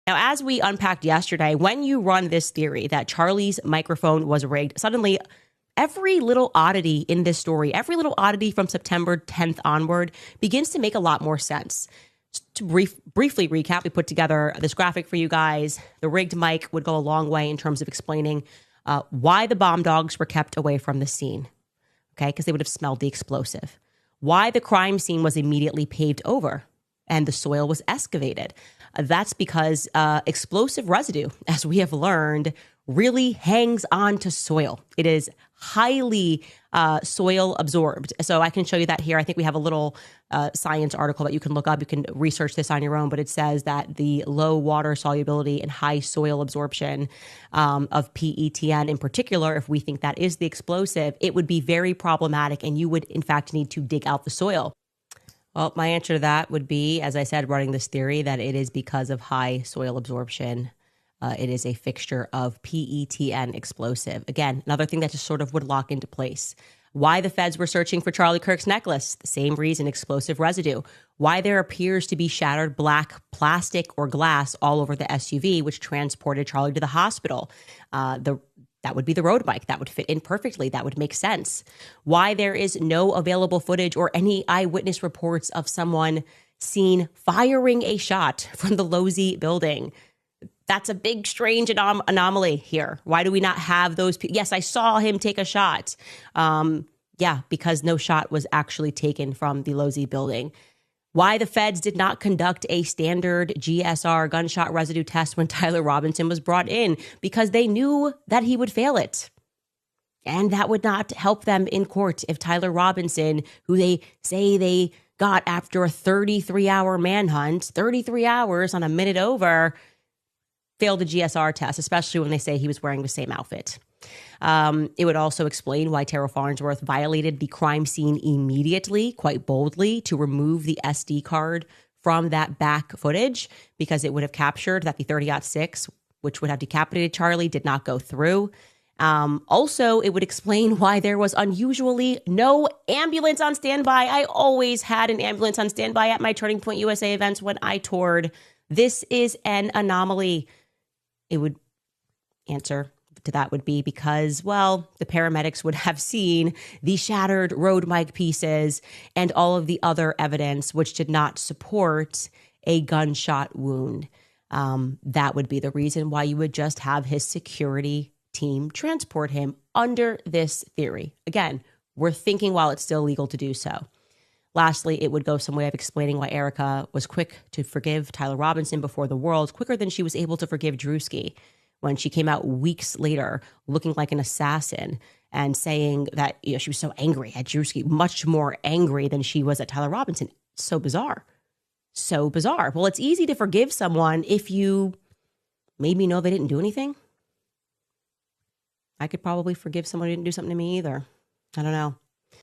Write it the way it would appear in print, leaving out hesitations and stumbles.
Now, as we unpacked yesterday, when you run this theory that Charlie's microphone was rigged, suddenly every little oddity in this story, every little oddity from September 10th onward begins to make a lot more sense. To briefly recap, we put together this graphic for you guys. The rigged mic would go a long way in terms of explaining why the bomb dogs were kept away from the scene, okay, because they would have smelled the explosive. Why the crime scene was immediately paved over and the soil was excavated. That's because explosive residue, as we have learned, really hangs on to soil. It is highly soil absorbed. So I can show you that here. I think we have a little science article that you can look up. You can research this on your own, but it says that the low water solubility and high soil absorption of PETN in particular, if we think that is the explosive, it would be very problematic and you would in fact need to dig out the soil. Well, my answer to that would be, as I said, running this theory, that it is because of high soil absorption. It is a fixture of PETN explosive. Again, another thing that just sort of would lock into place. Why the feds were searching for Charlie Kirk's necklace? The same reason, explosive residue. Why there appears to be shattered black plastic or glass all over the SUV, which transported Charlie to the hospital. That would be the road bike. That would fit in perfectly. That would make sense. Why there is no available footage or any eyewitness reports of someone seen firing a shot from the Losey building. That's a big, strange anomaly here. Why do we not have those people? Yes, I saw him take a shot. Because no shot was actually taken from the Losey building. Why the feds did not conduct a standard GSR gunshot residue test when Tyler Robinson was brought in, because they knew that he would fail it. And that would not help them in court if Tyler Robinson, who they say they got after a 33-hour manhunt, 33 hours on a minute over, failed the GSR test, especially when they say he was wearing the same outfit. It would also explain why Terrell Farnsworth violated the crime scene immediately, quite boldly, to remove the SD card from that back footage, because it would have captured that the 30-06, which would have decapitated Charlie, did not go through. Also, it would explain why there was unusually no ambulance on standby. I always had an ambulance on standby at my Turning Point USA events when I toured. This is an anomaly. It would answer to that would be because, well, the paramedics would have seen the shattered road mic pieces and all of the other evidence which did not support a gunshot wound. That would be the reason why you would just have his security team transport him under this theory. Again, we're thinking while it's still legal to do so. Lastly, it would go some way of explaining why Erica was quick to forgive Tyler Robinson before the world, quicker than she was able to forgive Drewski, when she came out weeks later looking like an assassin and saying that, you know, she was so angry at Drewski, much more angry than she was at Tyler Robinson. So bizarre. So bizarre. Well, it's easy to forgive someone if you made me know they didn't do anything. I could probably forgive someone who didn't do something to me either. I don't know.